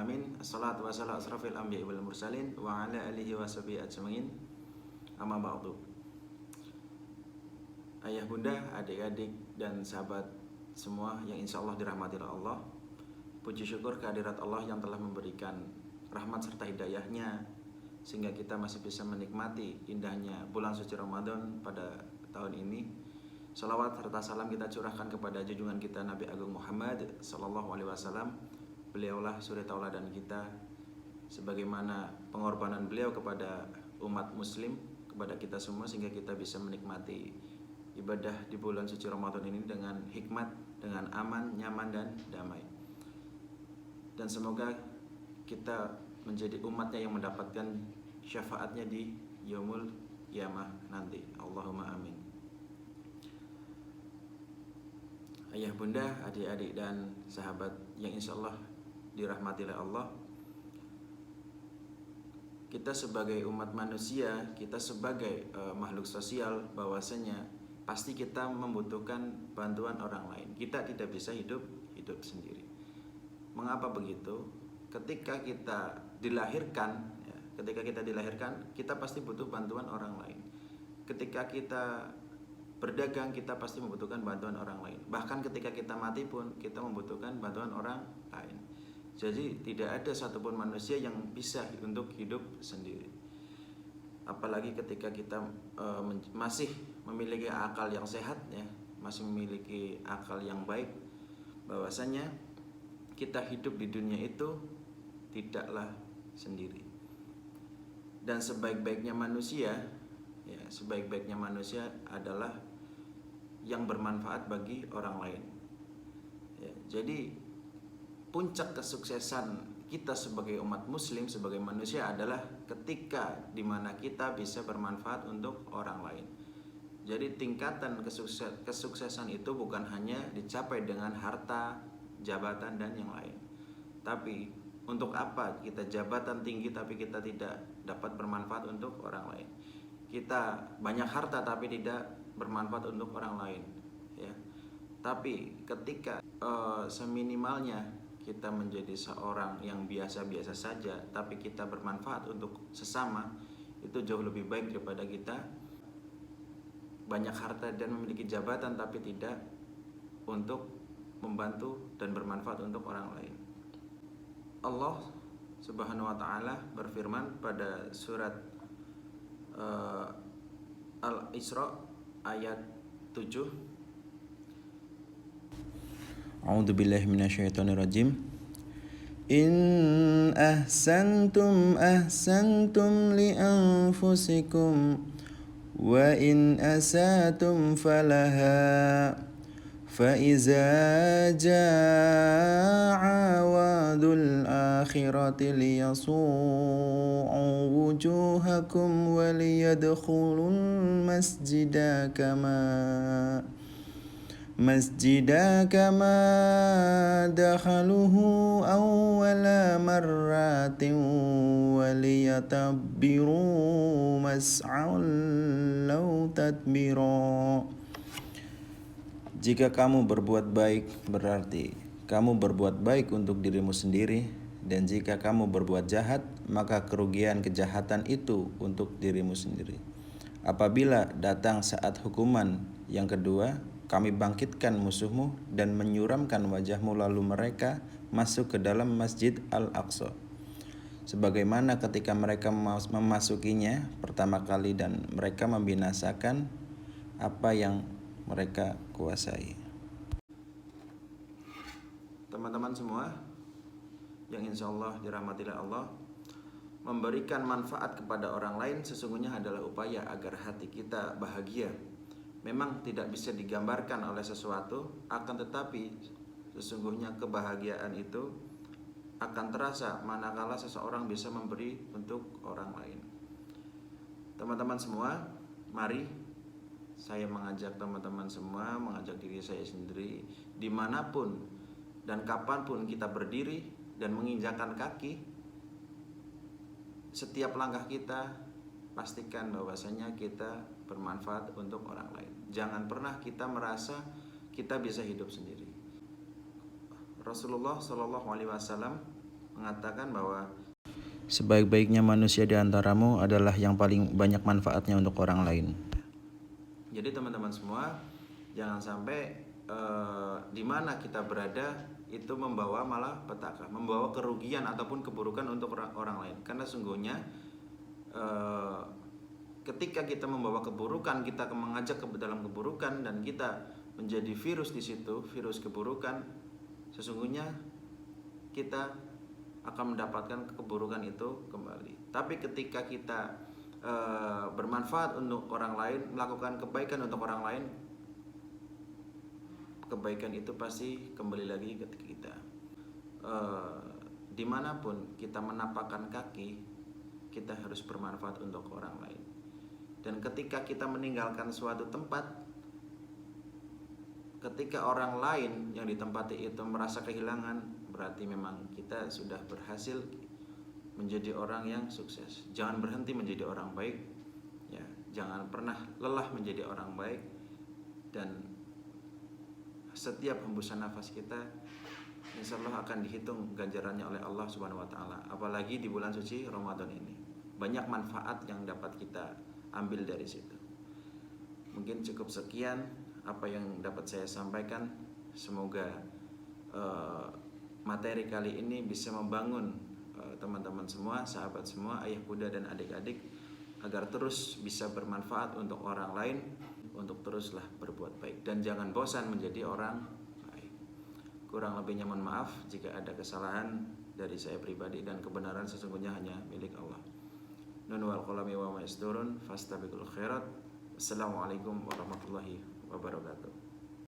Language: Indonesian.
alamin. Assalatu wassalamu asrafil anbiya'i wal mursalin wa ala alihi wa sahbihi ajmain. Amma ba'du. Ayah bunda, adik-adik dan sahabat semua yang insya Allah dirahmati Allah, puji syukur kehadirat Allah yang telah memberikan rahmat serta hidayahnya sehingga kita masih bisa menikmati indahnya bulan suci Ramadan pada tahun ini. Salawat serta salam kita curahkan kepada junjungan kita Nabi Agung Muhammad Sallallahu Alaihi Wasallam. Beliaulah suri tauladan kita, sebagaimana pengorbanan beliau kepada umat muslim, kepada kita semua, sehingga kita bisa menikmati ibadah di bulan suci Ramadan ini dengan hikmat, dengan aman, nyaman dan damai. Dan semoga kita menjadi umatnya yang mendapatkan syafaatnya di yaumul qiyamah nanti. Allahumma amin. Ayah bunda, adik-adik dan sahabat yang insya Allah dirahmati oleh Allah, kita sebagai umat manusia, kita sebagai makhluk sosial, bahwasanya pasti kita membutuhkan bantuan orang lain. Kita tidak bisa hidup sendiri. Mengapa begitu? Ketika kita dilahirkan, kita pasti butuh bantuan orang lain. Ketika kita berdagang, kita pasti membutuhkan bantuan orang lain. Bahkan ketika kita mati pun kita membutuhkan bantuan orang lain. Jadi tidak ada satupun manusia yang bisa untuk hidup sendiri. Apalagi ketika kita masih memiliki akal yang sehat, ya, masih memiliki akal yang baik, bahwasanya kita hidup di dunia itu tidaklah sendiri. Dan sebaik-baiknya manusia adalah yang bermanfaat bagi orang lain. Ya, jadi puncak kesuksesan kita sebagai umat muslim, sebagai manusia adalah ketika dimana kita bisa bermanfaat untuk orang lain. Jadi tingkatan kesuksesan itu bukan hanya dicapai dengan harta, jabatan dan yang lain. Tapi untuk apa kita jabatan tinggi tapi kita tidak dapat bermanfaat untuk orang lain? Kita banyak harta tapi tidak bermanfaat untuk orang lain, ya. Tapi ketika seminimalnya kita menjadi seorang yang biasa-biasa saja tapi kita bermanfaat untuk sesama, itu jauh lebih baik daripada kita banyak harta dan memiliki jabatan tapi tidak untuk membantu dan bermanfaat untuk orang lain. Allah Subhanahu wa taala berfirman pada surat Al-Isra ayat 7. A'udzu billahi minasyaitonir rajim. In ahsantum li anfusikum wa in asatum falaha fa iza jaa'a wa'dul akhirati liyasu'u wujuhakum wa liyadkhulul masjida kama dakhaluhu awwala marratin wa liyatabbiru mas'al law tadbira. Jika kamu berbuat baik, berarti kamu berbuat baik untuk dirimu sendiri, dan jika kamu berbuat jahat, maka kerugian kejahatan itu untuk dirimu sendiri. Apabila datang saat hukuman yang kedua, kami bangkitkan musuhmu dan menyuramkan wajahmu, lalu mereka masuk ke dalam Masjid Al-Aqsa, sebagaimana ketika mereka memasukinya pertama kali, dan mereka membinasakan apa yang mereka kuasai. Teman-teman semua yang insya Allah dirahmati Allah, memberikan manfaat kepada orang lain sesungguhnya adalah upaya agar hati kita bahagia. Memang tidak bisa digambarkan oleh sesuatu, akan tetapi sesungguhnya kebahagiaan itu akan terasa manakala seseorang bisa memberi untuk orang lain. Teman-teman semua, mari saya mengajak teman-teman semua, mengajak diri saya sendiri, dimanapun dan kapanpun kita berdiri dan menginjakkan kaki, setiap langkah kita pastikan bahwasanya kita bermanfaat untuk orang lain. Jangan pernah kita merasa kita bisa hidup sendiri. Rasulullah Shallallahu Alaihi Wasallam mengatakan bahwa sebaik-baiknya manusia di antaramu adalah yang paling banyak manfaatnya untuk orang lain. Jadi teman-teman semua, jangan sampai di mana kita berada itu membawa malah petaka, membawa kerugian ataupun keburukan untuk orang lain. Karena sungguhnya ketika kita membawa keburukan, kita mengajak ke dalam keburukan dan kita menjadi virus di situ, virus keburukan, sesungguhnya kita akan mendapatkan keburukan itu kembali. Tapi ketika kita bermanfaat untuk orang lain, melakukan kebaikan untuk orang lain, kebaikan itu pasti kembali lagi ke kita. Dimanapun kita menapakkan kaki, kita harus bermanfaat untuk orang lain. Dan ketika kita meninggalkan suatu tempat, ketika orang lain yang ditempati itu merasa kehilangan, berarti memang kita sudah berhasil menjadi orang yang sukses. Jangan berhenti menjadi orang baik, ya. Jangan pernah lelah menjadi orang baik, dan setiap hembusan nafas kita insya Allah akan dihitung ganjarannya oleh Allah Subhanahu Wa Taala. Apalagi di bulan suci Ramadan ini, banyak manfaat yang dapat kita ambil dari situ. Mungkin cukup sekian apa yang dapat saya sampaikan. Semoga materi kali ini bisa membangun teman-teman semua, sahabat semua, ayah bunda dan adik-adik, agar terus bisa bermanfaat untuk orang lain, untuk teruslah berbuat baik dan jangan bosan menjadi orang baik. Kurang lebihnya mohon maaf jika ada kesalahan dari saya pribadi, dan kebenaran sesungguhnya hanya milik Allah. Nun wal qalami wa ma yasturun fastabiqul khairat. Assalamualaikum warahmatullahi wabarakatuh.